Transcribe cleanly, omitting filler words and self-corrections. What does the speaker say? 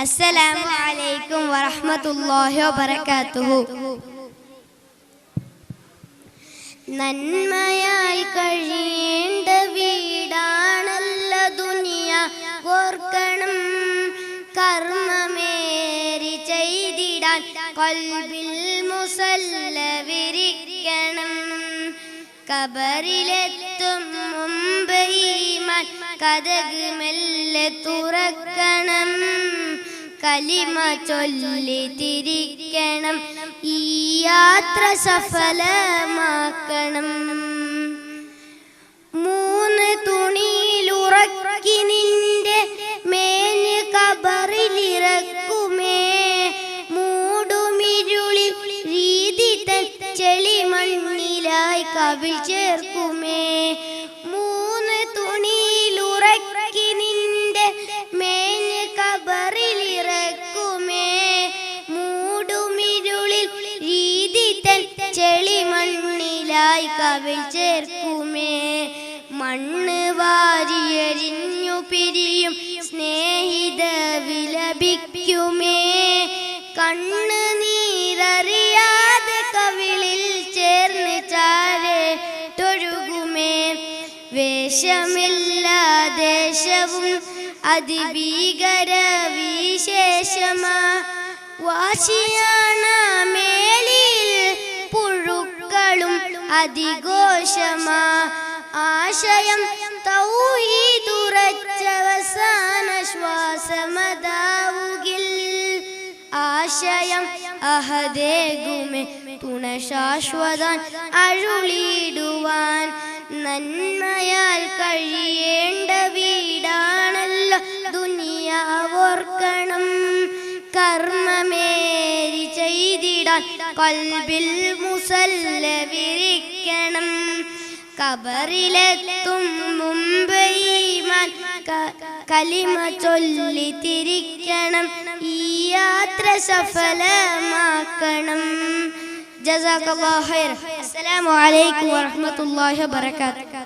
അസ്സലാമു അലൈക്കും വറഹ്മത്തുള്ളാഹി വബറകാതുഹു. നന്മയായി കഴിയേണ്ട വീടാണല്ല ദുനിയ, ഓർക്കണം കർമ്മമേറി ചെയ്തിടാൻ ഖൽബിൽ മുസല്ല വിരിക്കണം. കബറിലെത്തും മുമ്പ് ഈമാൻ കതക് മെല്ലെ തുറക്കണം. കലിമ ചൊല്ലി തിരിക്കണം, ഈ യാത്ര സഫലമാക്കണം. മൂന്ന് തുണിയിലുറക്കി നിന്റെ മേഞ്ഞ് കബറിലിറക്കുമേ. മൂടുമിരുളിൽ രീതി തൻ ചെളി മണ്ണിലായി കവിൾ ചേർക്കുമേ. മൂന്ന് തുണിയിലുറക്കി നിന്റെ മേഞ്ഞ് കബറിലിറക്കുമേ. മൂടുമിരുളിൽ രീതി തൻ ചെളി മണ്ണിലായി കവിൾ ചേർക്കുമേ. മണ്ണ് വാരിയെരിഞ്ഞു പിരിയും സ്നേഹിത വിലപിക്കുമേ. കണ്ണ് നീരറിയാതെ കവിളിൽ ചേർന്ന് ചാരട്ടൊഴുകുമേ. വേഷമില്ലാ ദേശവും അതിഭീകര വിശേഷമാ. വാശിയാണ് മേലിൽ പുഴുക്കളും അതിഘോഷമാ. ആശയം തൗഹീദുറച്ചവസാന ശ്വാസമതാവുകിൽ. ആശയം അഹദേകുമേ തുണ ശാശ്വതാൻ അരുളിടുവാൻ. നന്മയാൽ കഴിയേണ്ട വീടാണല്ലോ ദുനിയ, ഓർക്കണം കർമ്മമേറി ചെയ്തിടാൻ ഖൽബിൽ മുസല്ല വിരിക്കണം. കബറിലെത്തും മുമ്പ് ഈമാൻ കലിമ ചൊല്ലി തിരിക്കണം, ഈ യാത്ര സഫലമാക്കണം. ജസാക്കല്ലാഹു ഖൈർ. അസ്സലാമു അലൈക്കും വറഹ്മത്തുള്ളാഹി വബറകാതുഹു.